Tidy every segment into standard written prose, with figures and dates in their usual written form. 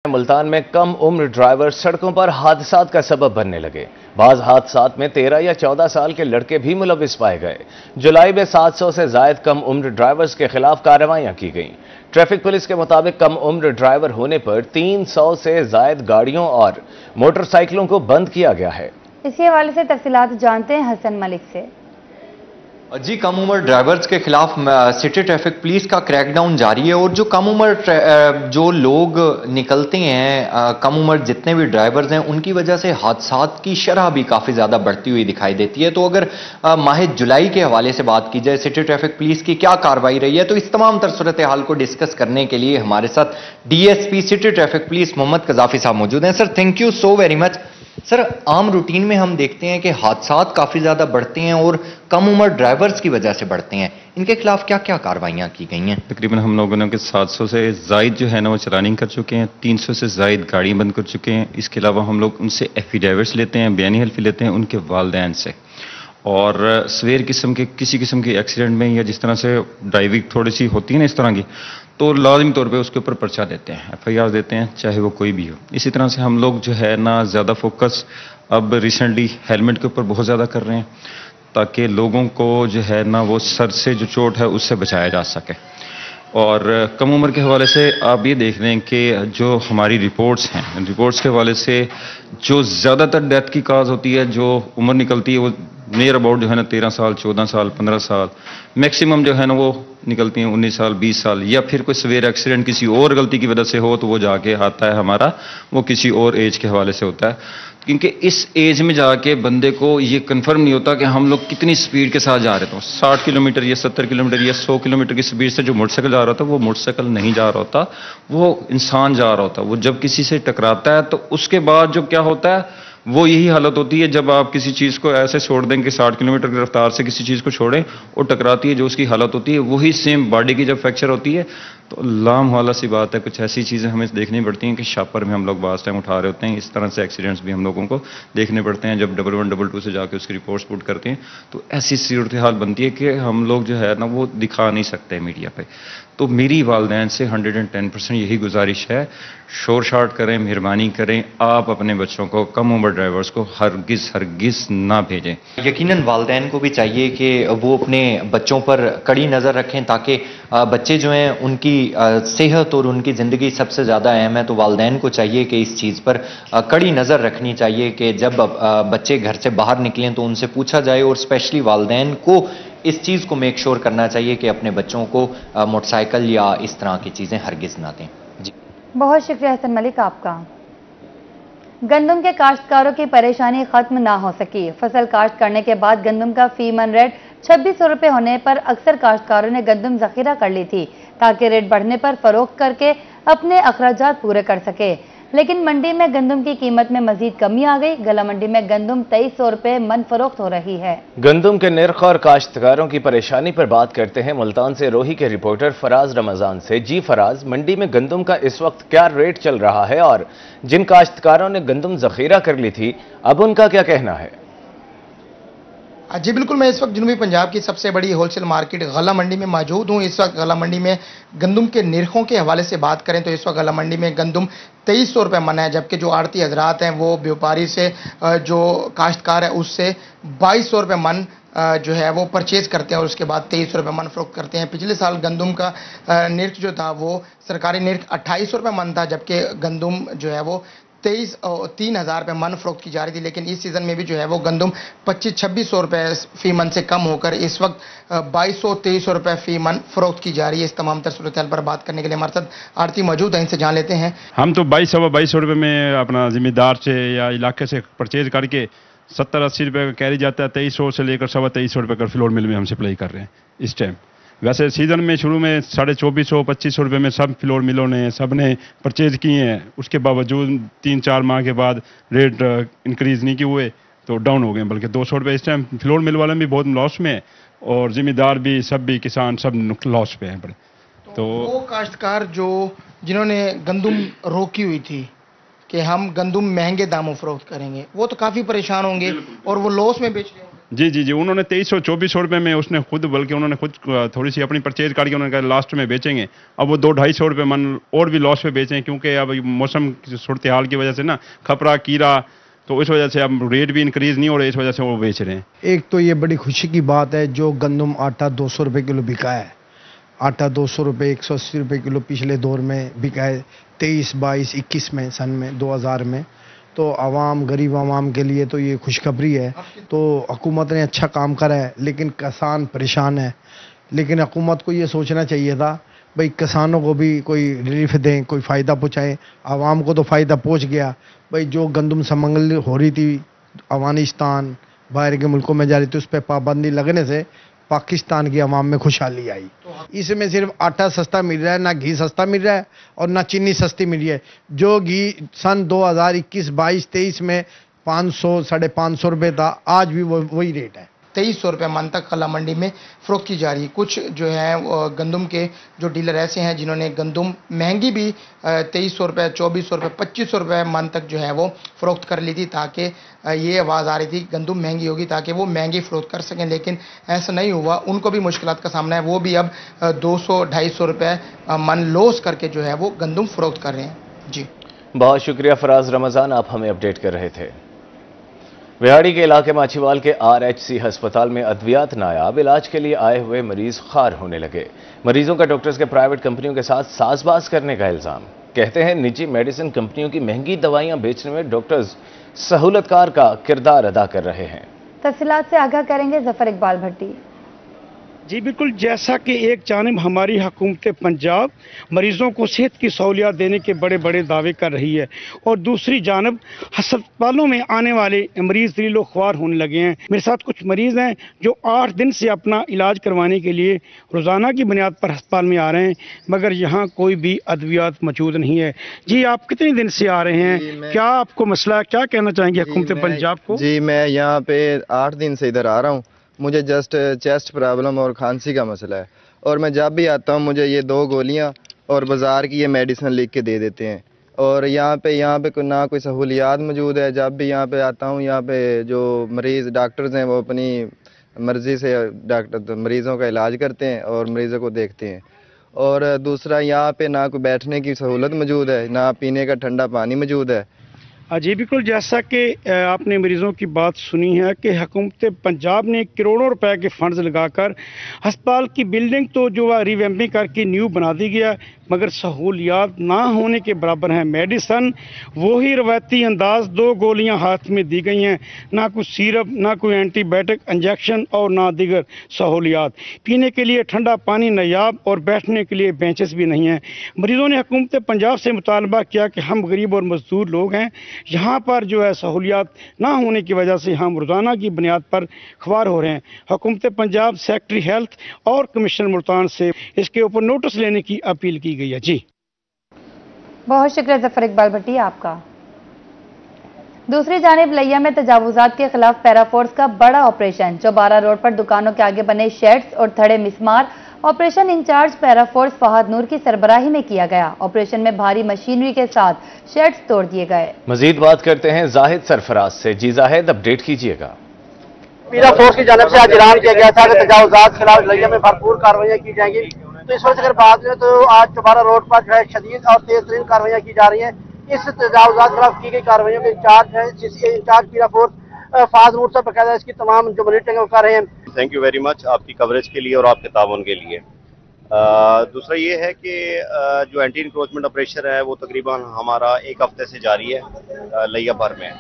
मुल्तान में कम उम्र ड्राइवर सड़कों पर हादसात का सबब बनने लगे। बाज हादसात में 13 या 14 साल के लड़के भी मुलविस पाए गए। जुलाई में 700 से जायद कम उम्र ड्राइवर्स के खिलाफ कार्रवाइयां की गईं। ट्रैफिक पुलिस के मुताबिक कम उम्र ड्राइवर होने पर 300 से जायद गाड़ियों और मोटरसाइकिलों को बंद किया गया है। इसी हवाले से तफसीलात जानते हैं हसन मलिक से। जी, कम उम्र ड्राइवर्स के खिलाफ सिटी ट्रैफिक पुलिस का क्रैकडाउन जारी है और जो कम उम्र जो लोग निकलते हैं, कम उम्र जितने भी ड्राइवर्स हैं, उनकी वजह से हादसात की शरह भी काफ़ी ज़्यादा बढ़ती हुई दिखाई देती है। तो अगर माह जुलाई के हवाले से बात की जाए, सिटी ट्रैफिक पुलिस की क्या कार्रवाई रही है, तो इस तमाम तर सूरत हाल को डिस्कस करने के लिए हमारे साथ DSP city traffic police Mohammad Qazafi साहब मौजूद हैं। Sir, thank you so very much. Sir, आम रूटीन में हम देखते हैं कि हादसात काफ़ी ज़्यादा बढ़ते हैं और कम उम्र ड्राइवर्स की वजह से बढ़ते हैं। इनके खिलाफ क्या क्या कार्रवाइयाँ की गई हैं? तकरीबन हम लोगों ने 700 से जायद जो है ना वो चलानिंग कर चुके हैं, 300 से जायद गाड़ी बंद कर चुके हैं। इसके अलावा हम लोग उनसे एफिडेविट्स लेते हैं, बयानी हल्फी लेते हैं उनके वालिदैन से। और सवेर किस्म के किसी किस्म के एक्सीडेंट में या जिस तरह से ड्राइविंग थोड़ी सी होती है ना इस तरह की, तो लाजिमी तौर पे उसके ऊपर पर्चा देते हैं, FIR देते हैं, चाहे वो कोई भी हो। इसी तरह से हम लोग जो है ना ज़्यादा फोकस अब रिसेंटली हेलमेट के ऊपर बहुत ज़्यादा कर रहे हैं, ताकि लोगों को जो है ना वो सर से जो चोट है उससे बचाया जा सके। और कम उम्र के हवाले से आप ये देख रहे हैं कि जो हमारी रिपोर्ट्स हैं, रिपोर्ट्स के हवाले से जो ज़्यादातर डेथ की काज होती है, जो उम्र निकलती है वो नियर अबाउट जो है ना 13 साल, 14 साल, 15 साल, मैक्सिमम जो है ना वो निकलती हैं 19 साल, 20 साल, या फिर कोई सवेर एक्सीडेंट किसी और गलती की वजह से हो तो वो जाके आता है हमारा, वो किसी और एज के हवाले से होता है। क्योंकि इस एज में जाके बंदे को ये कंफर्म नहीं होता कि हम लोग कितनी स्पीड के साथ जा रहे थे। 60 किलोमीटर या 70 किलोमीटर या 100 किलोमीटर की स्पीड से जो मोटरसाइकिल जा रहा होता, वो मोटरसाइकिल नहीं जा रहा होता, वो इंसान जा रहा होता। वो जब किसी से टकराता है तो उसके बाद जो क्या होता है, वो यही हालत होती है जब आप किसी चीज़ को ऐसे छोड़ दें कि 60 किलोमीटर की रफ्तार से किसी चीज़ को छोड़ें और टकराती है, जो उसकी हालत होती है वही सेम बॉडी की जब फ्रैक्चर होती है। तो लाम वाला सी बात है, कुछ ऐसी चीज़ें हमें देखनी पड़ती हैं कि शापर में हम लोग बास टाइम उठा रहे होते हैं। इस तरह से एक्सीडेंट्स भी हम लोगों को देखने पड़ते हैं जब 1122 से जाके उसकी रिपोर्ट्स पुट करते हैं। तो ऐसी सूरत हाल बनती है कि हम लोग जो है ना वो दिखा नहीं सकते मीडिया पे। तो मेरी वालिदैन से 110% यही गुजारिश है, शोर शार्ट करें, मेहरबानी करें, आप अपने बच्चों को, कम उम्र ड्राइवर्स को हरगिज़ ना भेजें। यकीनन वालिदैन को भी चाहिए कि वो अपने बच्चों पर कड़ी नज़र रखें, ताकि बच्चे जो हैं उनकी सेहत और उनकी ज़िंदगी सबसे ज़्यादा अहम है। तो वालिदैन को चाहिए कि इस चीज़ पर कड़ी नज़र रखनी चाहिए कि जब बच्चे घर से बाहर निकलें तो उनसे पूछा जाए, और स्पेशली वालिदैन को इस चीज़ को मेक श्योर करना चाहिए कि अपने बच्चों को मोटरसाइकिल या इस तरह की चीज़ें हरगिज़ ना दें। जी, बहुत शुक्रिया हसन मलिक आपका। गंदम के काश्तकारों की परेशानी खत्म ना हो सकी। फसल काश्त करने के बाद गंदम का फी मन रेट 2600 रुपये होने पर अक्सर काश्तकारों ने गंदम जखीरा कर ली थी, ताकि रेट बढ़ने पर फरोख्त करके अपने अखराजात पूरे कर सके। लेकिन मंडी में गंदम की कीमत में मजीद कमी आ गई। गला मंडी में गंदम 2300 रुपये मन फरोख्त हो रही है। गंदम के निर्ख और काश्तकारों की परेशानी पर बात करते हैं मुल्तान से रोही के रिपोर्टर फराज रमजान से। जी फराज, मंडी में गंदम का इस वक्त क्या रेट चल रहा है और जिन काश्तकारों ने गंदम जखीरा कर ली थी अब उनका क्या कहना है? जी बिल्कुल, मैं इस वक्त जनूबी पंजाब की सबसे बड़ी होलसेल मार्केट गला मंडी में मौजूद हूँ। इस वक्त गला मंडी में गंदम के निरखों के हवाले से बात करें तो इस वक्त गला मंडी में गंदम 2300 रुपये मन है, जबकि जो आड़ती हजरात हैं वो व्यापारी से, जो काश्तकार है उससे 2200 रुपये मन जो है वो परचेज करते हैं और उसके बाद 2300 रुपये मन फरोख्त करते हैं। पिछले साल गंदम का निर्ख जो था वो सरकारी निर्ख 2800 रुपये मन था, जबकि गंदम जो है वो 3000 रुपये मन फरोख्त की जा रही थी। लेकिन इस सीज़न में भी जो है वो गंदम 2500-2600 रुपये फी मन से कम होकर इस वक्त 2200-2300 रुपये फी मन फरोख्त की जा रही है। इस तमाम तर सूरत पर बात करने के लिए हमारे साथ आरती मौजूद है, इनसे जान लेते हैं। हम तो 2200 रुपये में अपना जिम्मेदार से या इलाके से परचेज करके 70-80 रुपये का कैरी जाता है, 2300 से लेकर 2350 रुपये का फ्लोर मिल में हम सप्लाई कर रहे हैं इस टाइम। वैसे सीज़न में शुरू में 2450-2500 रुपये में सब फ्लोर मिलों ने सब ने परचेज किए हैं। उसके बावजूद 3-4 माह के बाद रेट इंक्रीज़ नहीं किए हुए तो डाउन हो गए, बल्कि 200 रुपये इस टाइम फ्लोर मिल वाले भी बहुत लॉस में है और ज़िम्मेदार भी, सब भी, किसान सब लॉस पे हैं। तो वो काश्तकार जो जिन्होंने गंदम रोकी हुई थी कि हम गंदम महंगे दामों फरोख्त करेंगे, वो तो काफ़ी परेशान होंगे और वो लॉस में बेच रहे होंगे। जी जी जी, उन्होंने 2300-2400 रुपये में उसने खुद, बल्कि उन्होंने खुद थोड़ी सी अपनी परचेज करके उन्होंने कहा लास्ट में बेचेंगे। अब वो 200-250 रुपये मन और भी लॉस पे बेचें, क्योंकि अब मौसम की सूरत हाल की वजह से ना खपरा कीड़ा, तो इस वजह से अब रेट भी इंक्रीज नहीं हो रहे, इस वजह से वो बेच रहे हैं। एक तो ये बड़ी खुशी की बात है जो गंदम आटा 200 रुपये किलो बिका है, आटा 200 रुपये 180 रुपये किलो पिछले दौर में बिका है 23, 22, 21 में, सन में 2000 में। तो आवाम, गरीब आवाम के लिए तो ये खुशखबरी है। तो हुकूमत ने अच्छा काम करा है, लेकिन किसान परेशान है। लेकिन हुकूमत को ये सोचना चाहिए था भाई किसानों को भी कोई रिलीफ दें, कोई फ़ायदा पहुँचाएँ। आवाम को तो फ़ायदा पहुँच गया भाई, जो गंदम समंगल हो रही थी अफगानिस्तान बाहर के मुल्कों में जा रही थी, उस पर पाबंदी लगने से पाकिस्तान की आवाम में खुशहाली आई। इसमें सिर्फ आटा सस्ता मिल रहा है, ना घी सस्ता मिल रहा है और ना चीनी सस्ती मिल रही है। जो घी सन 2021, 22, 23 में 500, 550 रुपये था, आज भी वही रेट है। 2300 रुपये मन तक खला मंडी में फ़रोख्त की जा रही है। कुछ जो है गंदम के जो डीलर ऐसे हैं जिन्होंने गंदम महंगी भी 2300 रुपये, 2400 रुपये, 2500 रुपये मन तक जो है वो फ़रोख्त कर ली थी, ताकि ये आवाज़ आ रही थी गंदम महंगी होगी ताकि वो महंगी फ़रोख्त कर सकें, लेकिन ऐसा नहीं हुआ। उनको भी मुश्किलात का सामना है, वो भी अब 200-250 रुपये मन लॉस करके जो है वो गंदम फ़रोख्त कर रहे हैं। जी बहुत शुक्रिया फराज रमज़ान, आप हमें अपडेट कर रहे थे। बिहाड़ी के इलाके माछीवाल के RHC अस्पताल में अद्वियात नायाब इलाज के लिए आए हुए मरीज खार होने लगे। मरीजों का डॉक्टर्स के प्राइवेट कंपनियों के साथ साजबाज करने का इल्जाम। कहते हैं निजी मेडिसिन कंपनियों की महंगी दवाइयां बेचने में डॉक्टर्स सहूलतकार का किरदार अदा कर रहे हैं। तफसीलात से आगाह करेंगे जफर इकबाल भट्टी। जी बिल्कुल, जैसा कि एक जानिब हमारी हुकूमत पंजाब मरीज़ों को सेहत की सहूलियात देने के बड़े बड़े दावे कर रही है, और दूसरी जानिब अस्पतालों में आने वाले मरीज़ दिलो ख्वार होने लगे हैं। मेरे साथ कुछ मरीज़ हैं जो 8 दिन से अपना इलाज करवाने के लिए रोज़ाना की बुनियाद पर अस्पताल में आ रहे हैं, मगर यहाँ कोई भी अद्वियात मौजूद नहीं है। जी, आप कितने दिन से आ रहे हैं, क्या आपको मसला है, क्या कहना चाहेंगे हुकूमत पंजाब को? जी, मैं यहाँ पे 8 दिन से इधर आ रहा हूँ। मुझे जस्ट चेस्ट प्रॉब्लम और खांसी का मसला है, और मैं जब भी आता हूँ मुझे ये 2 गोलियाँ और बाज़ार की ये मेडिसिन लिख के दे देते हैं, और यहाँ पे ना कोई सहूलियात मौजूद है। जब भी यहाँ पे आता हूँ, यहाँ पे जो मरीज़ डॉक्टर्स हैं वो अपनी मर्ज़ी से डॉक्टर मरीज़ों का इलाज करते हैं और मरीज़ों को देखते हैं। और दूसरा, यहाँ पे ना कोई बैठने की सहूलत मौजूद है, ना पीने का ठंडा पानी मौजूद है। जी बिल्कुल, जैसा कि आपने मरीज़ों की बात सुनी है कि हुकूमत पंजाब ने करोड़ों रुपए के फंड्स लगाकर अस्पताल की बिल्डिंग तो जो है रिवैम्पिंग करके न्यू बना दी गया, मगर सहूलियात ना होने के बराबर हैं। मेडिसन वही रवायती अंदाज, 2 गोलियां हाथ में दी गई हैं, ना कुछ सिरप, ना कोई एंटीबायोटिक इंजेक्शन और ना दीगर सहूलियात। पीने के लिए ठंडा पानी नायाब और बैठने के लिए बेंचेस भी नहीं हैं। मरीज़ों ने हुकूमत पंजाब से मुतालबा किया कि हम गरीब और मजदूर लोग हैं, यहाँ पर जो है सहूलियात ना होने की वजह से हम रोज़ाना की बुनियाद पर ख्वार हो रहे हैं। हुकूमत पंजाब, सेक्रेटरी हेल्थ और कमिश्नर मुल्तान से इसके ऊपर नोटिस लेने की अपील की गई है। जी बहुत शुक्रिया जफर इकबाल भट्टी आपका। दूसरी जानिब लिया में तजावुजात के खिलाफ पैराफोर्स का बड़ा ऑपरेशन। चौबारा रोड पर दुकानों के आगे बने शेड्स और थड़े मिसमार ऑपरेशन इंचार्ज पैराफोर्स फहद नूर की सरबराही में किया गया। ऑपरेशन में भारी मशीनरी के साथ शेड्स तोड़ दिए गए। मजीद बात करते हैं जाहिद सरफराज से। जी जाहिद, अपडेट कीजिएगा। पैराफोर्स की जानिब से आज ऐलान किया गया था कि तजावुजात के खिलाफ लिया में भरपूर कार्रवाइयाँ की जाएंगी। तो इस वजह से अगर बात करें तो आज चौबारा रोड पर जो है शदीद और तेज तरीन कार्रवाइयाँ की जा रही हैं। इस तजावुजात के खिलाफ की गई कार्रवाइयों के इंचार्ज हैं, जिसके इंचार्ज पैराफोर्स फहद नूर साहब बकायदा इसकी तमाम जो मॉनिटरिंग वो कर रहे हैं। थैंक यू वेरी मच आपकी कवरेज के लिए और आपके ताउन के लिए। दूसरा ये है कि जो एंटी इंक्रोचमेंट ऑपरेशन है वो तकरीबन हमारा 1 हफ्ते से जारी है लिया भर में।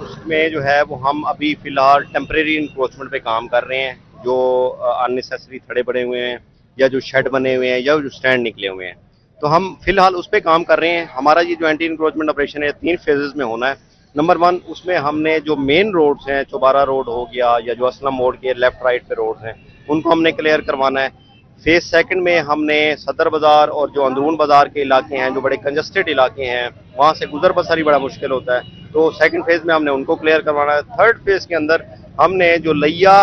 उसमें जो है वो हम अभी फ़िलहाल टेम्परेरी इंक्रोचमेंट पे काम कर रहे हैं, जो अननेसेसरी थड़े बने हुए हैं या जो शेड बने हुए हैं या जो स्टैंड निकले हुए हैं, तो हम फिलहाल उस पर काम कर रहे हैं। हमारा ये जो एंटी इंक्रोचमेंट ऑपरेशन है 3 फेजेस में होना है। नंबर 1, उसमें हमने जो मेन रोड्स हैं, चौबारा रोड हो गया या जो असलम मोड़ के लेफ्ट राइट पे रोड्स हैं, उनको हमने क्लियर करवाना है। फेज 2 में हमने सदर बाज़ार और जो अंदरून बाज़ार के इलाके हैं, जो बड़े कंजस्टेड इलाके हैं, वहाँ से गुजर बसर ही बड़ा मुश्किल होता है, तो 2nd फेज में हमने उनको क्लियर करवाना है। 3rd फेज के अंदर हमने जो लिया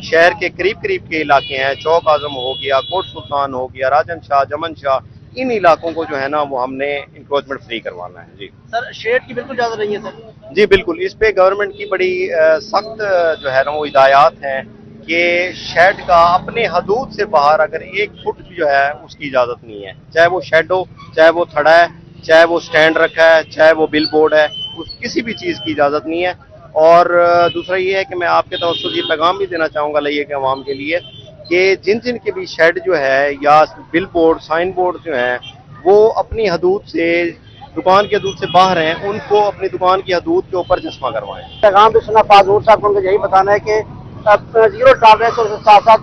शहर के करीब करीब के इलाके हैं, चौक आजम हो गया, कोट सुल्तान हो गया, राजन शाह, जमन शाह, इन इलाकों को जो है ना वो हमने इंक्रोचमेंट फ्री करवाना है। जी सर, शेड की बिल्कुल इजाजत नहीं है सर? जी बिल्कुल, इस पे गवर्नमेंट की बड़ी सख्त जो है ना वो हिदायत हैं कि शेड का अपने हदूद से बाहर अगर 1 फुट जो है उसकी इजाजत नहीं है, चाहे वो शेड हो, चाहे वो थड़ा है, चाहे वो स्टैंड रखा है, चाहे वो बिल बोर्ड है, उस किसी भी चीज़ की इजाज़त नहीं है। और दूसरा ये है कि मैं आपके तवज्जुह ये पैगाम भी देना चाहूँगा लइया के अवाम के लिए कि जिन जिन के भी शेड जो है या बिल बोर्ड, साइन बोर्ड जो हैं वो अपनी हदूद से, दुकान की हदूद से बाहर हैं, उनको अपनी दुकान की हदूद के ऊपर चश्मा करवाएं। पैगाम भी सुना फाजूर साहब को, उनको यही बताना है कि जीरो टॉलरेंस और साथ साथ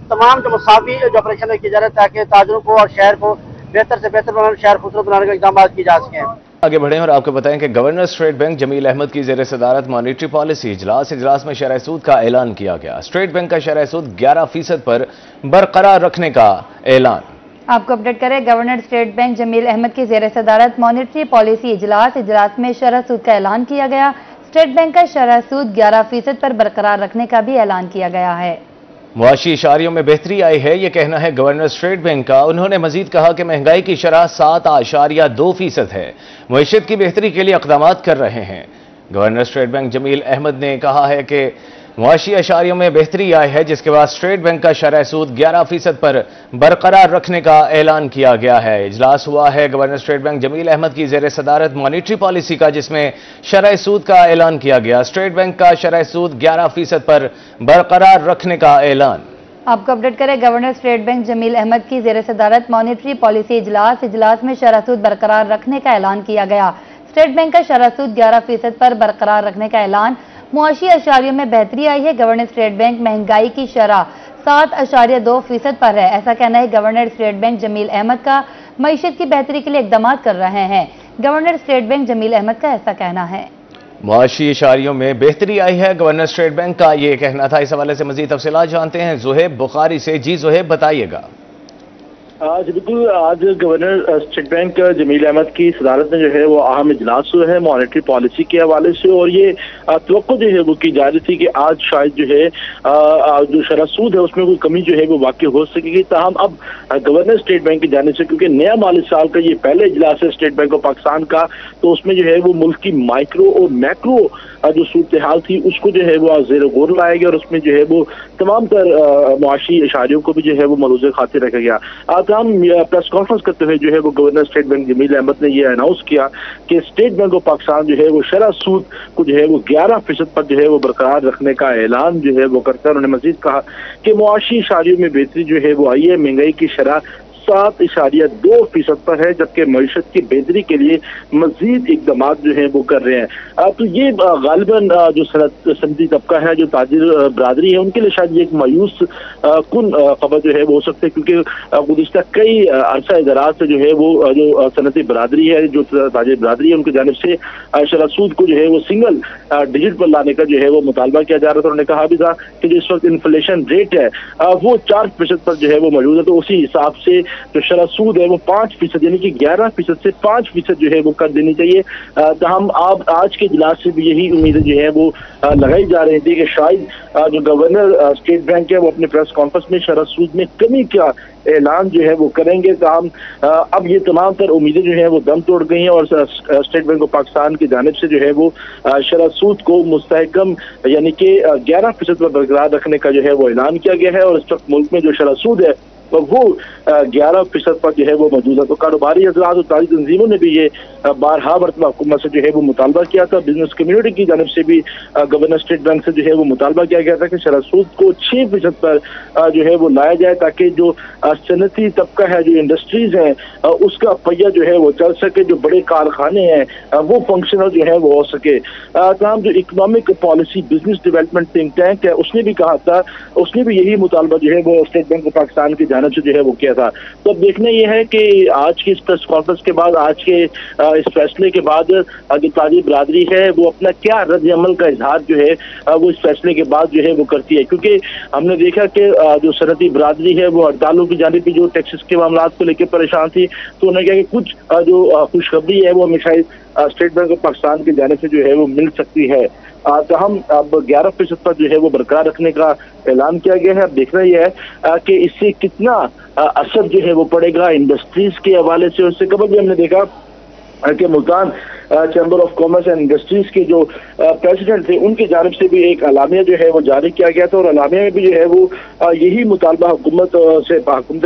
तमाम जो मुसावी जो ऑपरेशन किए जा रहे हैं ताकि ताजरों को और शहर को बेहतर से बेहतर बनाने, शहर खूबसूरत बनाने के इक़दाम किए जा सकें। आगे बढ़ें और आपको बताएं कि governor state bank Jamil Ahmed की ज़ेर सदारत मॉनिटरी पॉलिसी इजलास में शरह सूद का ऐलान किया गया। स्टेट बैंक का शरह सूद 11% पर बरकरार रखने का ऐलान। आपको अपडेट करें, governor state bank Jamil Ahmed की ज़ेर सदारत मॉनिटरी पॉलिसी इजलास में शरह सूद का ऐलान किया गया। स्टेट बैंक का शरह सूद 11% पर बरकरार रखने का भी ऐलान किया गया है। मुआशी इशारियों में बेहतरी आई है, यह कहना है गवर्नर स्टेट बैंक का। उन्होंने मजीद कहा कि महंगाई की शरह 7.2% है। मईशत की बेहतरी के लिए इक़दाम कर रहे हैं। Governor state bank Jamil Ahmed ने कहा है कि मुआशी इशारियों में बेहतरी आई है, जिसके बाद स्टेट बैंक का शरह सूद 11% पर बरकरार रखने का ऐलान किया गया है। इजलास हुआ है governor state bank Jamil Ahmed की ज़ेर सदारत मॉनिटरी पॉलिसी का, जिसमें शरह सूद का ऐलान किया गया। स्टेट बैंक का शरह सूद 11% पर बरकरार रखने का ऐलान। आपको अपडेट करें, governor state bank Jamil Ahmed की ज़ेर सदारत मॉनिटरी पॉलिसी इजलास में शरह सूद बरकरार रखने का ऐलान किया गया। स्टेट बैंक का शरह सूद 11% पर बरकरार रखने का ऐलान। मुआशी अशारियों में बेहतरी आई है। गवर्नर स्टेट बैंक महंगाई की शरह 7.2% पर है। ऐसा कहना है governor state bank Jamil Ahmed का। मईशत की बेहतरी के लिए इक़दाम कर रहे हैं। Governor state bank Jamil Ahmed का ऐसा कहना है। मुआशी इशारियों में बेहतरी आई है, गवर्नर स्टेट बैंक का ये कहना था। इस हवाले से मजीद तफसीलात जानते हैं ज़ुहैब बुखारी से। जी ज़ुहैब, बताइएगा। आज बिल्कुल, आज governor state bank Jamil Ahmed की सदारत में जो है वो अहम इजलास हुआ है मॉनेटरी पॉलिसी के हवाले से, और ये तवक्को जो है वो की जा रही थी कि आज शायद जो है जो शरह सूद है उसमें कोई कमी जो है वो वाक़ई हो सकेगी। ताहम अब गवर्नर स्टेट बैंक की जाने से, क्योंकि नया माली साल का ये पहले इजलास है स्टेट बैंक ऑफ पाकिस्तान का, तो उसमें जो है वो मुल्क की माइक्रो और मैक्रो जो सूरत हाल थी उसको जो है वो आज ज़ेर गौर लाया गया, और उसमें जो है वो तमाम तर मुआशी इशारियों को भी जो है वो मलूज़ खातिर रखा गया। हम प्रेस कॉन्फ्रेंस करते हुए जो है वो governor state bank Jamil Ahmed ने यह अनाउंस किया कि स्टेट बैंक ऑफ पाकिस्तान जो है वो शरह सूद को जो है वो 11% पर जो है वो बरकरार रखने का ऐलान जो है वो करता है। उन्होंने मजीद कहा कि मुआशी इशारियों में बेहतरी जो है वो आई है। महंगाई की शरह 7.2% पर है, जबकि मईशत की बेहतरी के लिए मजीद इकदाम जो है वो कर रहे हैं। तो ये गालिबन जो सनती तबका है, जो ताजिर बरादरी है, उनके लिए शायद ये एक मायूस कुन खबर जो है वो हो सकती है, क्योंकि गुज़िश्ता कई अरसा दराज से जो है वो जो सनती बरादरी है, जो ताजिर बरादरी है, उनकी जानिब से शरह सूद को जो है वो सिंगल डिजिट पर लाने का जो है वो मुतालबा किया जा रहा था। उन्होंने कहा भी था कि जो इस वक्त इन्फ्लेशन रेट है वो 4% पर जो है वो मौजूद है, तो उसी हिसाब से जो शरह सूद है वो 5% यानी कि 11% से 5% जो है वो कर देनी चाहिए। हम आज के इजलास से भी यही उम्मीदें जो है वो लगाई जा रही थी कि शायद जो गवर्नर स्टेट बैंक है वो अपने प्रेस कॉन्फ्रेंस में शरह सूद में कमी का ऐलान जो है वो करेंगे। हम अब ये तमाम तर उम्मीदें जो है वो दम तोड़ गई हैं, और स्टेट बैंक ऑफ पाकिस्तान की जानिब से जो है वो शरह सूद को मुस्तहकम यानी कि 11% पर बरकरार रखने का जो है वो ऐलान किया गया है। और इस वक्त मुल्क में जो शरह सूद है वो 11% पर जो है वो मौजूद है। तो कारोबारी हज़रात और ताजी तंजीमों ने भी ये बारहा मरतबा हुकूमत से जो है वो मुतालबा किया था। बिजनेस कम्युनिटी की जानिब से भी गवर्नर स्टेट बैंक से जो है वो मुतालबा किया गया था कि शरह सूद को 6% पर जो है वो लाया जाए, ताकि जो सनती तबका है, जो इंडस्ट्रीज हैं, उसका पहिया जो है वो चल सके, जो बड़े कारखाने हैं वो फंक्शनल जो है वो हो सके। तमाम जो economic policy business development think tank है उसने भी कहा था, उसने भी यही मुतालबा जो है वो स्टेट बैंक ऑफ पाकिस्तान की जानिब से जो है वो किया था। तो अब देखना यह है कि आज की इस प्रेस कॉन्फ्रेंस के बाद, आज के इस फैसले के बाद जो ताजी बरादरी है वो अपना क्या रद्द अमल का इजहार जो है वो इस फैसले के बाद जो है वो करती है, क्योंकि हमने देखा कि जो सनती बरादरी है वो हड़तालों की जानिब भी जो टैक्सेस के मामला को लेकर परेशान थी, तो उन्होंने कहा कि कुछ जो खुशखबरी है वो हमें शायद स्टेट बैंक ऑफ पाकिस्तान की जानिब से जो है वो मिल सकती है। तहम अब 11% पर जो है वो बरकरार रखने का ऐलान किया गया है। अब देखना यह है कि इससे कितना असर जो है वो पड़ेगा इंडस्ट्रीज के हवाले से। उससे कबल भी हमने देखा कि Multan chamber of commerce and industries के जो प्रेसिडेंट थे उनकी जानिब से भी एक अलामिया जो है वो जारी किया गया था और अलामिया में भी जो है वो यही मुतालबा हुकूमत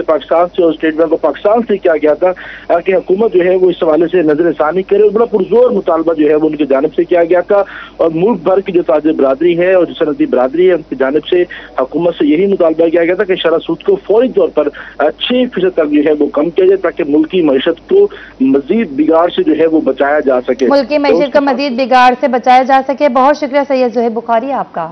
पाकिस्तान से और स्टेट बैंक ऑफ पाकिस्तान से किया गया था कि हुकूमत जो है वो इस हवाले से नजरसानी करे और बड़ा पुरजोर मुतालबा जो है वो उनकी जानिब से किया गया था। और मुल्क भर की जो ताजिर बरादरी है और जो सनती बरादरी है उनकी जानिब से हुकूमत से यही मुतालबा किया गया था कि शरह सूद को फौरी तौर पर 6% तक जो है वो कम किया जाए ताकि मुल्क की मईशत को मजीद बिगाड़ से जो है वो बचाया जा सके, मुल्क की मईशत को मजीद बिगाड़ से बचाया जा सके। बहुत शुक्रिया सैयद ज़ुहैब बुखारी आपका।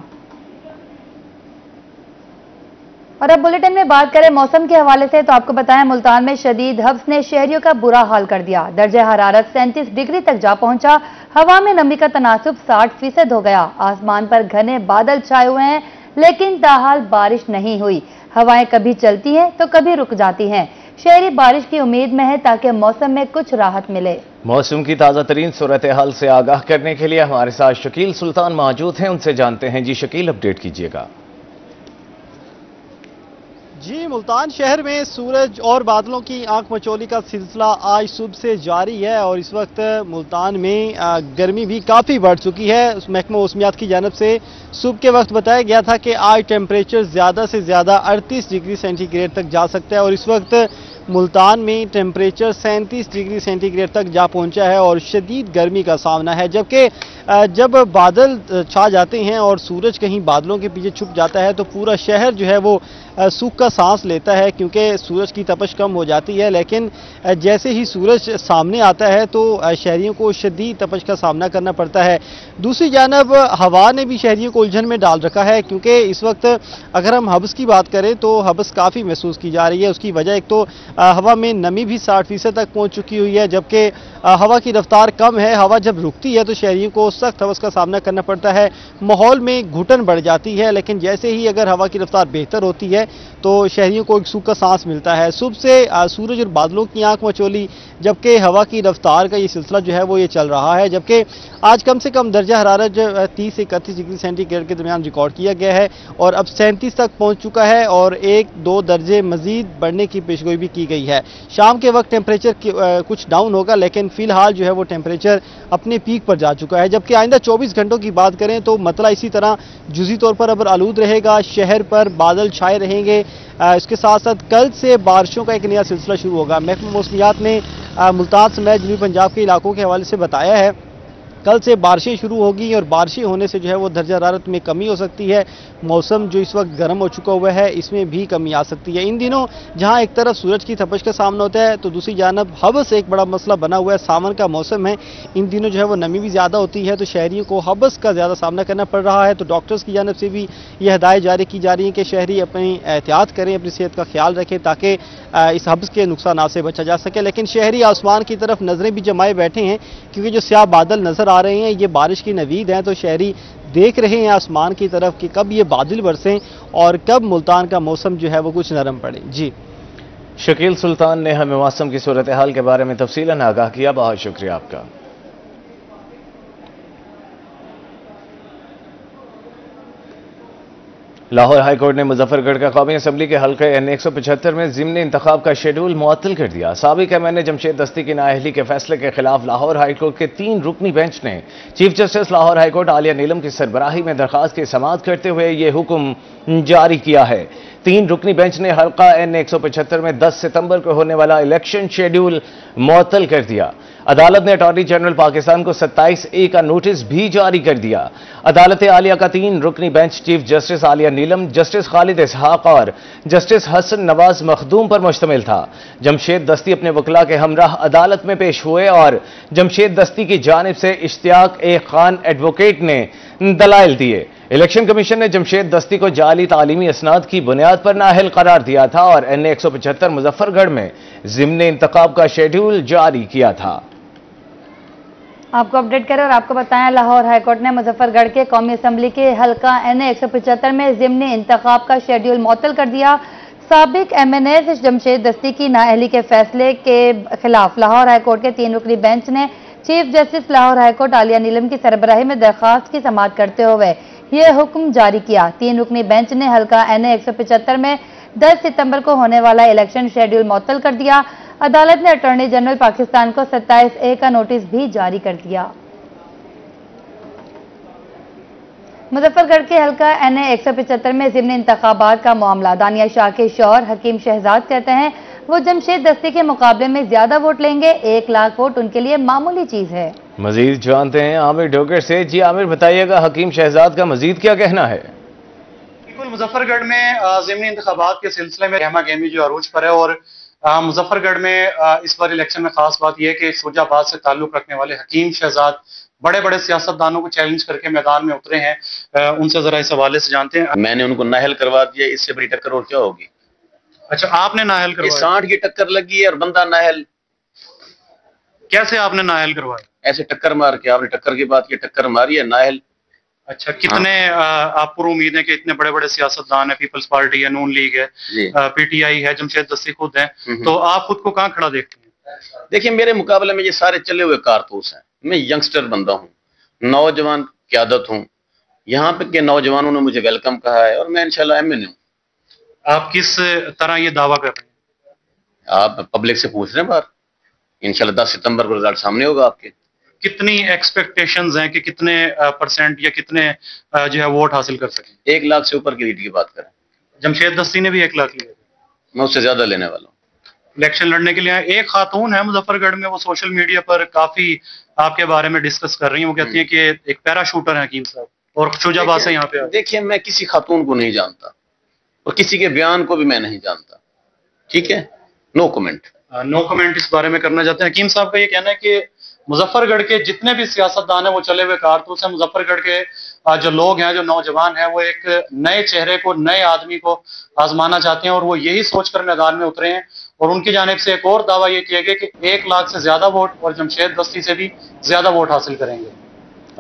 और अब बुलेटिन में बात करें मौसम के हवाले से तो आपको बताएं मुल्तान में शदीद हब्स ने शहरियों का बुरा हाल कर दिया। दर्जे हरारत 37 डिग्री तक जा पहुंचा। हवा में नमी का तनासुब 60% हो गया। आसमान पर घने बादल छाए हुए हैं लेकिन ताहाल बारिश नहीं हुई। हवाएं कभी चलती हैं तो कभी रुक जाती हैं। शहरी बारिश की उम्मीद में है ताकि मौसम में कुछ राहत मिले। मौसम की ताज़ा तरीन सूरत हाल से आगाह करने के लिए हमारे साथ शकील सुल्तान मौजूद हैं, उनसे जानते हैं। जी शकील, अपडेट कीजिएगा। जी, मुल्तान शहर में सूरज और बादलों की आंख मचोली का सिलसिला आज सुबह से जारी है और इस वक्त मुल्तान में गर्मी भी काफ़ी बढ़ चुकी है। महकमा मौसमियात की जानब से सुबह के वक्त बताया गया था कि आज टेम्परेचर ज़्यादा से ज़्यादा 38 डिग्री सेंटीग्रेड तक जा सकता है और इस वक्त मुल्तान में टेम्परेचर 37 डिग्री सेंटीग्रेड तक जा पहुंचा है और शदीद गर्मी का सामना है। जबकि जब बादल छा जाते हैं और सूरज कहीं बादलों के पीछे छुप जाता है तो पूरा शहर जो है वो सूख का सांस लेता है क्योंकि सूरज की तपश कम हो जाती है। लेकिन जैसे ही सूरज सामने आता है तो शहरियों को शदीद तपश का सामना करना पड़ता है। दूसरी जानब हवा ने भी शहरियों को उलझन में डाल रखा है क्योंकि इस वक्त अगर हम हब्स की बात करें तो हब्स काफ़ी महसूस की जा रही है। उसकी वजह एक तो हवा में नमी भी 60% तक पहुंच चुकी हुई है, जबकि हवा की रफ्तार कम है। हवा जब रुकती है तो शहरियों को सख्त हवस का सामना करना पड़ता है। माहौल में घुटन बढ़ जाती है, लेकिन जैसे ही अगर हवा की रफ्तार बेहतर होती है तो शहरियों को एक सुख का सांस मिलता है। सुबह से सूरज और बादलों की आंख मचोली, जबकि हवा की रफ्तार का ये सिलसिला जो है वो ये चल रहा है। जबकि आज कम से कम दर्जा हरारत 30 से 31 डिग्री सेंटीग्रेड के दरमियान रिकॉर्ड किया गया है और अब 37 तक पहुंच चुका है और 1-2 दर्जे मजीद बढ़ने की पेशगोई भी की गई है। शाम के वक्त टेम्परेचर कुछ डाउन होगा, लेकिन फिलहाल जो है वो टेम्परेचर अपने पीक पर जा चुका है। जबकि आइंदा 24 घंटों की बात करें तो मतला इसी तरह जुज़ी तौर पर अब आलूद रहेगा, शहर पर बादल छाए रहेंगे। इसके साथ साथ कल से बारिशों का एक नया सिलसिला शुरू होगा। महकमा मौसमियात ने मुल्तान समेत जनूबी पंजाब के इलाकों के हवाले से बताया है कल से बारिशें शुरू होगी और बारिशें होने से जो है वो दर्जा हरारत में कमी हो सकती है। मौसम जो इस वक्त गर्म हो चुका हुआ है इसमें भी कमी आ सकती है। इन दिनों जहां एक तरफ सूरज की तपश का सामना होता है तो दूसरी जानब हबस एक बड़ा मसला बना हुआ है। सावन का मौसम है, इन दिनों जो है वो नमी भी ज़्यादा होती है तो शहरियों को हबस का ज़्यादा सामना करना पड़ रहा है। तो डॉक्टर्स की जानब से भी यह हिदायत जारी की जा रही है कि शहरी अपनी एहतियात करें, अपनी सेहत का ख्याल रखें ताकि इस हबस के नुकसान से बचा जा सके। लेकिन शहरी आसमान की तरफ नजरें भी जमाए बैठे हैं क्योंकि जो स्याह बादल नजर आ रहे हैं ये बारिश की नवीद हैं। तो शहरी देख रहे हैं आसमान की तरफ कि कब ये बादल बरसें और कब मुल्तान का मौसम जो है वो कुछ नरम पड़े। जी शकील सुल्तान ने हमें मौसम की सूरत हाल के बारे में तफसीलन आगाह किया, बहुत शुक्रिया आपका। लाहौर हाईकोर्ट ने मुजफ्फरगढ़ का कौमी असम्बली के हल्के N 175 में ज़िमनी इंतखाब का शेड्यूल मुअत्तल कर दिया। साबिक MNA जमशेद दस्ती की नाअहली के फैसले के खिलाफ लाहौर हाईकोर्ट के 3 रुकनी बेंच ने chief justice Lahore high court Aalia Neelum की सरबराही में दरखास्त की समाअत करते हुए ये हुक्म जारी किया है। 3 रुकनी बेंच ने हल्का N 175 में 10 सितंबर को होने वाला इलेक्शन शेड्यूल मुअत्तल कर दिया। अदालत ने अटॉर्नी जनरल पाकिस्तान को 27A का नोटिस भी जारी कर दिया। अदालत आलिया का 3 रुकनी बेंच चीफ जस्टिस आलिया नीलम, जस्टिस खालिद इसहाक और जस्टिस हसन नवाज मखदूम पर मुश्तमिल था। जमशेद दस्ती अपने वकला के हमराह अदालत में पेश हुए और जमशेद दस्ती की जानिब से इश्तियाक ए खान एडवोकेट ने दलाइल दिए। इलेक्शन कमीशन ने जमशेद दस्ती को जाली तालीमी असनाद की बुनियाद पर नाअहल करार दिया था और N 175 मुजफ्फरगढ़ में ज़िमनी इंतखाब का शेड्यूल जारी किया था। आपको अपडेट करें और आपको बताएं लाहौर हाईकोर्ट ने मुजफ्फरगढ़ के कौमी असम्बली के हल्का N 175 में ज़िमनी इंतखाब का शेड्यूल मुअत्तल कर दिया। साबिक MNA जमशेद दस्ती की नाअहली के फैसले के खिलाफ लाहौर हाईकोर्ट के 3 रुकनी बेंच ने chief justice Lahore high court Aalia Neelum की सरबराही में दरखास्त की समाअत करते हुए यह हुक्म जारी किया। 3 रुकनी बेंच ने हल्का NA 175 में 10 सितंबर को होने वाला इलेक्शन शेड्यूल मुअत्तल कर दिया। अदालत ने अटॉर्नी जनरल पाकिस्तान को 27A का नोटिस भी जारी कर दिया। मुजफ्फरगढ़ के हल्का NA 175 में ज़िम्नी इंतखाबात का मामला। दानिया शाह के शौहर हकीम शहजाद कहते हैं वो जमशेद दस्ती के मुकाबले में ज्यादा वोट लेंगे। 1 लाख वोट उनके लिए मामूली चीज है। मजीद जानते हैं आमिर डोगर से। जी आमिर, बताइएगा हकीम शहजाद का मजीद क्या कहना है? बिल्कुल, मुजफ्फरगढ़ में ज़िमनी इंतखाबात के सिलसिले में गहमा गहमी जो अरूज पर है और मुजफ्फरगढ़ में इस बार इलेक्शन में खास बात यह है कि शुजाबाद से ताल्लुक रखने वाले हकीम शहजाद बड़े बड़े सियासतदानों को चैलेंज करके मैदान में उतरे हैं। उनसे जरा इस हवाले से जानते हैं। मैंने उनको नाहल करवा दिया, इससे बड़ी टक्कर और क्या होगी? अच्छा, आपने नाहल करवाया? 60 की टक्कर लगी है और बंदा नाहल। कैसे आपने नाहल करवाया? ऐसे टक्कर मार के। आपने टक्कर की बात की, टक्कर मारी है नाहल। अच्छा, कितने आपको उम्मीद है कि इतने बड़े बड़े सियासतदान है, पीपल्स पार्टी है, नून लीग है, PTI है, जमशेद दस्ती खुद है, तो आप खुद को कहाँ खड़ा देखते हैं? देखिए, मेरे मुकाबले में ये सारे चले हुए कारतूस हैं। मैं यंगस्टर बंदा हूँ, नौजवान क़यादत हूँ। यहाँ पे के नौजवानों ने मुझे वेलकम कहा है और मैं इंशाल्लाह MN हूँ। आप किस तरह ये दावा कर रहे हैं? आप पब्लिक से पूछ रहे हैं बार। इंशाल्लाह 10 सितंबर को रिजल्ट सामने होगा आपके। कितनी एक्सपेक्टेशंस हैं कि कितने % या कितने जो है वोट हासिल कर सकें? 1 लाख से ऊपर की लीड की बात करें। जमशेद दस्ती ने भी 1 लाख लिया। मैं उससे ज्यादा लेने वाला हूँ। इलेक्शन लड़ने के लिए एक खातून है मुजफ्फरगढ़ में, वो सोशल मीडिया पर काफी आपके बारे में डिस्कस कर रही है। वो कहती है कि एक पैराशूटर है हकीम साहब और शुजाबाद से यहाँ पे। देखिए, मैं किसी खातून को नहीं जानता और किसी के बयान को भी मैं नहीं जानता। ठीक है, नो कमेंट। नो कमेंट इस बारे में करना चाहते हैं। हकीम साहब का ये कहना है कि मुजफ्फरगढ़ के जितने भी सियासतदान हैं वो चले हुए कारतूस हैं। मुजफ्फरगढ़ के जो लोग हैं, जो नौजवान हैं, वो एक नए चेहरे को, नए आदमी को आजमाना चाहते हैं और वो यही सोचकर मैदान में उतरे हैं। और उनकी जानिब से एक और दावा ये किया गया कि 1 लाख से ज्यादा वोट और जमशेद दस्ती से भी ज्यादा वोट हासिल करेंगे।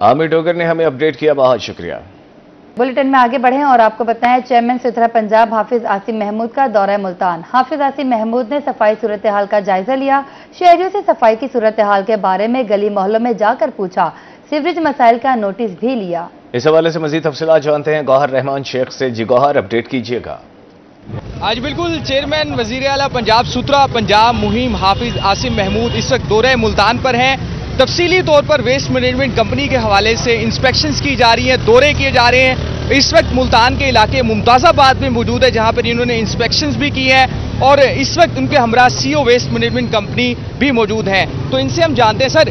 आमिर डोगर ने हमें अपडेट किया, बहुत शुक्रिया। बुलेटिन में आगे बढ़ें और आपको बताएं, चेयरमैन सुथरा पंजाब हाफिज आसिम महमूद का दौरा मुल्तान। हाफिज आसिम महमूद ने सफाई सूरत हाल का जायजा लिया। शहरियों से सफाई की सूरत हाल के बारे में गली मोहल्लों में जाकर पूछा। सीवरेज मसाइल का नोटिस भी लिया। इस हवाले से मजीद तफसीलात जानते हैं गौहर रहमान शेख से। जी गौहर, अपडेट कीजिएगा। आज बिल्कुल चेयरमैन वजीर आला पंजाब सुथरा पंजाब मुहिम हाफिज आसिम महमूद इस वक्त दौरे मुल्तान पर हैं। तफसीली तौर पर वेस्ट मैनेजमेंट कंपनी के हवाले से इंस्पेक्शंस की जा रही हैं, दौरे किए जा रहे हैं। इस वक्त मुल्तान के इलाके मुमताज़ाबाद में मौजूद है, जहां पर इन्होंने इंस्पेक्शंस भी की हैं और इस वक्त उनके हमरा CO वेस्ट मैनेजमेंट कंपनी भी मौजूद हैं। तो इनसे हम जानते हैं, सर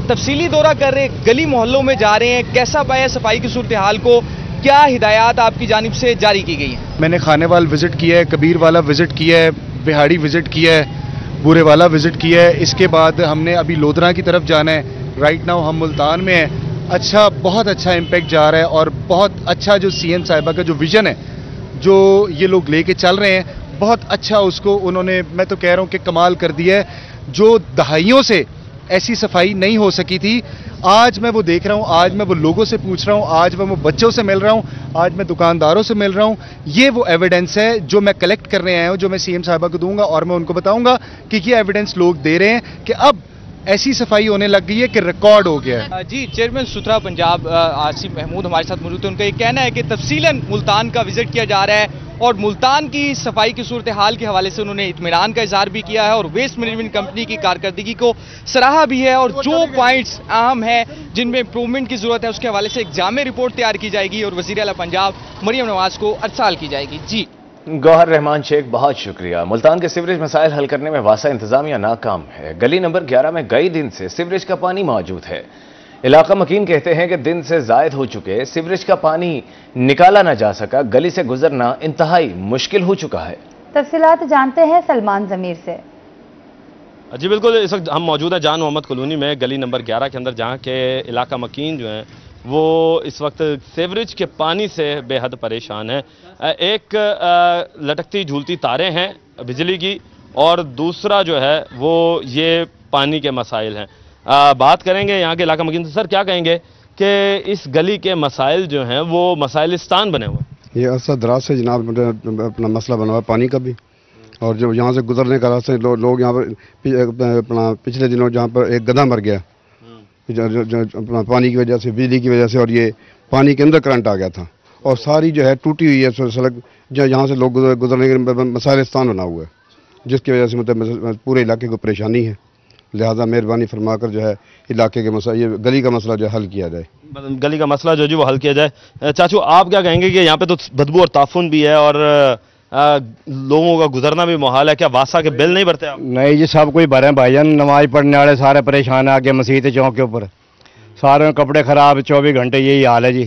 तफसीली दौरा कर रहे, गली मोहल्लों में जा रहे हैं, कैसा पाया सफाई की सूरत हाल को, क्या हिदायत आपकी जानिब से जारी की गई है? मैंने खानेवाल विजिट किया है, कबीर वाला विजिट किया है, बिहाड़ी विजिट किया है, बूरे वाला विजिट किया है। इसके बाद हमने अभी लोधरा की तरफ जाना है। राइट नाउ हम मुल्तान में हैं। अच्छा, बहुत अच्छा इम्पैक्ट जा रहा है और बहुत अच्छा जो CM साहिबा का जो विजन है, जो ये लोग लेके चल रहे हैं, बहुत अच्छा उसको उन्होंने, मैं तो कह रहा हूँ कि कमाल कर दिया है। जो दहाइयों से ऐसी सफाई नहीं हो सकी थी, आज मैं वो देख रहा हूँ, आज मैं वो लोगों से पूछ रहा हूँ, आज मैं वो बच्चों से मिल रहा हूँ, आज मैं दुकानदारों से मिल रहा हूँ। ये वो एविडेंस है जो मैं कलेक्ट करने आया हूँ, जो मैं CM साहबा को दूंगा और मैं उनको बताऊंगा कि ये एविडेंस लोग दे रहे हैं कि अब ऐसी सफाई होने लग गई है कि रिकॉर्ड हो गया है। जी, चेयरमैन सुथरा पंजाब आसिम महमूद हमारे साथ मौजूद है। उनका ये कहना है कि तफसीलन मुल्तान का विजिट किया जा रहा है और मुल्तान की सफाई की सूरत हाल के हवाले से उन्होंने इत्मीनान का इजहार भी किया है और वेस्ट मैनेजमेंट कंपनी की कारकर्दगी को सराहा भी है और जो पॉइंट्स अहम है जिनमें इंप्रूवमेंट की जरूरत है उसके हवाले से एक जामे रिपोर्ट तैयार की जाएगी और वज़ीर आला पंजाब मरियम नवाज को अरसाल की जाएगी। जी गौहर रहमान शेख, बहुत शुक्रिया। मुल्तान के सीवरेज मसाइल हल करने में वासा इंतजामिया नाकाम है। गली नंबर 11 में कई दिन से सीवरेज का पानी मौजूद है। इलाका मकीन कहते हैं कि दिन से जायद हो चुके सीवरेज का पानी निकाला न जा सका, गली से गुजरना इंतहाई मुश्किल हो चुका है। तफसीलात जानते हैं सलमान जमीर से। जी बिल्कुल, इस वक्त हम मौजूद है जान मोहम्मद कॉलोनी में, गली नंबर 11 के अंदर, जहाँ के इलाका मकीन जो हैं वो इस वक्त सीवरेज के पानी से बेहद परेशान है। एक लटकती झूलती तारें हैं बिजली की और दूसरा जो है वो ये पानी के मसाइल हैं। बात करेंगे यहाँ के इलाका मकीन से। सर क्या कहेंगे कि इस गली के मसाइल जो हैं वो मसाइलिस्तान बने हुए हैं? ये अरसा दराज से जनाब अपना मसला बना हुआ है पानी का भी, और जो यहाँ से गुजरने का रास्ते लोग यहाँ पर अपना पिछले दिनों जहाँ पर एक गधा मर गया अपना पानी की वजह से, बिजली की वजह से, और ये पानी के अंदर करंट आ गया था और सारी जो है टूटी हुई है सड़क, जहाँ से लोग गुजरने के मसाइलिस्तान बना हुआ है, जिसकी वजह से मतलब पूरे इलाके को परेशानी है। लिहाजा मेहरबानी फरमाकर जो है इलाके के मसला, ये गली का मसला जो है हल किया जाए। गली का मसला जो जी वो हल किया जाए। चाचू आप क्या कहेंगे कि यहाँ पे तो बदबू और ताफुन भी है और लोगों का गुजरना भी मुहाल है, क्या वासा के बिल नहीं भरते आप? नहीं जी, सब कोई भरे भाईजान, नमाज पढ़ने वाले सारे परेशान है। आगे मस्जिद चौक के ऊपर सारे कपड़े खराब, 24 घंटे यही हाल है जी।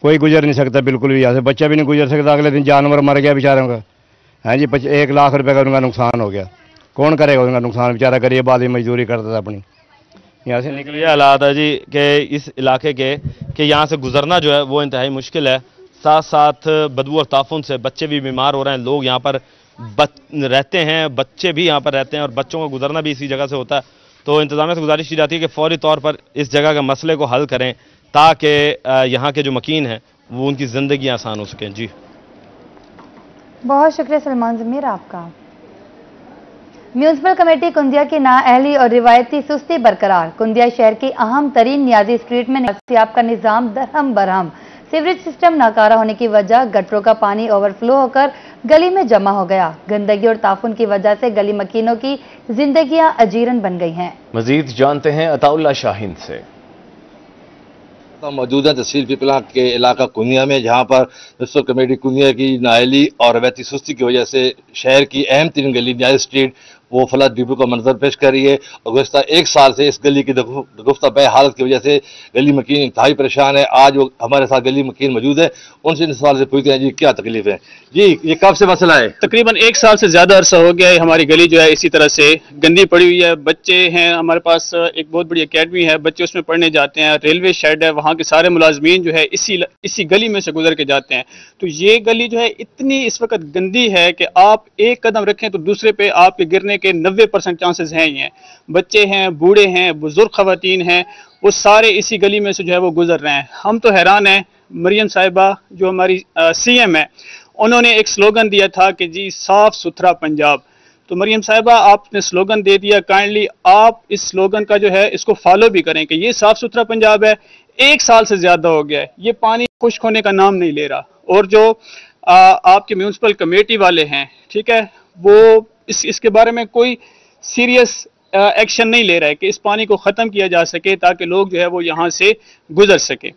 कोई गुजर नहीं सकता बिल्कुल भी, यहाँ से बच्चा भी नहीं गुजर सकता। अगले दिन जानवर मर गया बेचारों का, है जी। 1 लाख रुपए का उनका नुकसान हो गया। कौन करेगा उनका नुकसान? बेचारा गरीब आदमी मजदूरी करता था अपनी। यहाँ से निकले हालात है जी कि इस इलाके के कि यहाँ से गुजरना जो है वो इंतहाई मुश्किल है। साथ साथ बदबू और ताफुन से बच्चे भी बीमार हो रहे हैं। लोग यहाँ पर रहते हैं, बच्चे भी यहाँ पर रहते हैं और बच्चों का गुजरना भी इसी जगह से होता है। तो इंतजामिया से गुजारिश की जाती है कि फौरी तौर पर इस जगह के मसले को हल करें ताकि यहाँ के जो मकीन हैं वो उनकी ज़िंदगी आसान हो सकें। जी बहुत शुक्रिया सलमान ज़मीर आपका। म्यूनसिपल कमेटी कुंदिया की नाअहली और रिवायती सुस्ती बरकरार। कुंदिया शहर की अहम तरीन नियाजी स्ट्रीट में नियासियाब का निज़ाम दरहम बरहम। सीवरेज सिस्टम नाकारा होने की वजह गटरों का पानी ओवरफ्लो होकर गली में जमा हो गया। गंदगी और ताफुन की वजह से गली मकीनों की जिंदगियां अजीरन बन गई हैं। मजीद जानते हैं अताउल्ला शाहीन से। मौजूद है तहसील पिपला के इलाका कुनिया में, जहां पर म्यूनसिपल कमेटी कुनिया की नाअहली और रवायती सुस्ती की वजह से शहर की अहम तरीन गली नियाजी स्ट्रीट वो फलत डिब्बू का मंजर पेश कर रही है। और गुज़श्ता 1 साल से इस गली की गुफ्ता बे हालत की वजह से गली मकीन इंतहाई परेशान है। आज वो हमारे साथ गली मकीन मौजूद है, उनसे इस सवाल से पूछते हैं जी क्या तकलीफ है। जी ये कब से मसला है? तकरीबन 1 साल से ज्यादा अरसा हो गया है। हमारी गली जो है इसी तरह से गंदी पड़ी हुई है। बच्चे हैं, हमारे पास एक बहुत बड़ी अकेडमी है, बच्चे उसमें पढ़ने जाते हैं। रेलवे शेड है, वहाँ के सारे मुलाजमीन जो है इसी गली में से गुजर के जाते हैं। तो ये गली जो है इतनी इस वक्त गंदी है कि आप एक कदम रखें तो दूसरे पे आपके गिरने के 90% चांसेस हैं ही हैं। बच्चे हैं, बूढ़े हैं, बुजुर्ग खवातीन हैं, वो सारे इसी गली में से जो है वो गुजर रहे हैं। हम तो हैरान हैं। मरियम साहिबा जो हमारी CM है, उन्होंने एक स्लोगन दिया था कि जी साफ सुथरा पंजाब। तो मरियम साहिबा आपने स्लोगन दे दिया, काइंडली आप इस स्लोगन का जो है इसको फॉलो भी करें कि ये साफ सुथरा पंजाब है। 1 साल से ज्यादा हो गया है, ये पानी खुश्क होने का नाम नहीं ले रहा। और जो आपके म्यूनसिपल कमेटी वाले हैं, ठीक है, वो इसके बारे में कोई सीरियस एक्शन नहीं ले रहा है कि इस पानी को ख़त्म किया जा सके ताकि लोग जो है वो यहाँ से गुजर सके।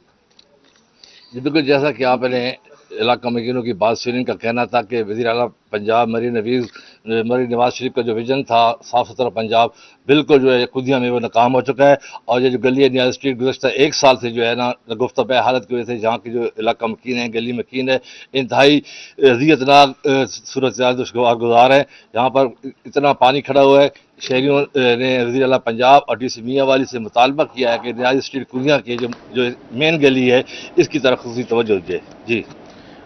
बिल्कुल जैसा कि आपने इलाका मकीनों की बात सुनी, इनका कहना था कि वज़ीर आला पंजाब मरी नवाज शरीफ का जो विजन था साफ सुथरा पंजाब, बिल्कुल जो है कुदिया में वो नाकाम हो चुका है। और ये जो गली है नियाज़ स्ट्रीट गुज़श्ता 1 साल से जो है ना गुफ्ता बे हालत की वजह से जहाँ की जो इलाका मकीन है, गली मकीन है, इंतहाई अज़ियतनाक सूरत गुजार है। यहाँ पर इतना पानी खड़ा हुआ है। शहरियों ने वज़ीर आला पंजाब और DC मियाँ वाली से मुतालबा किया है कि नियाज़ स्ट्रीट कुदिया की जो मेन गली है इसकी तरफ ख़ुसूसी तवज्जो दे। जी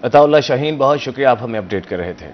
अताउल्ला शाहीन बहुत शुक्रिया, आप हमें अपडेट कर रहे थे।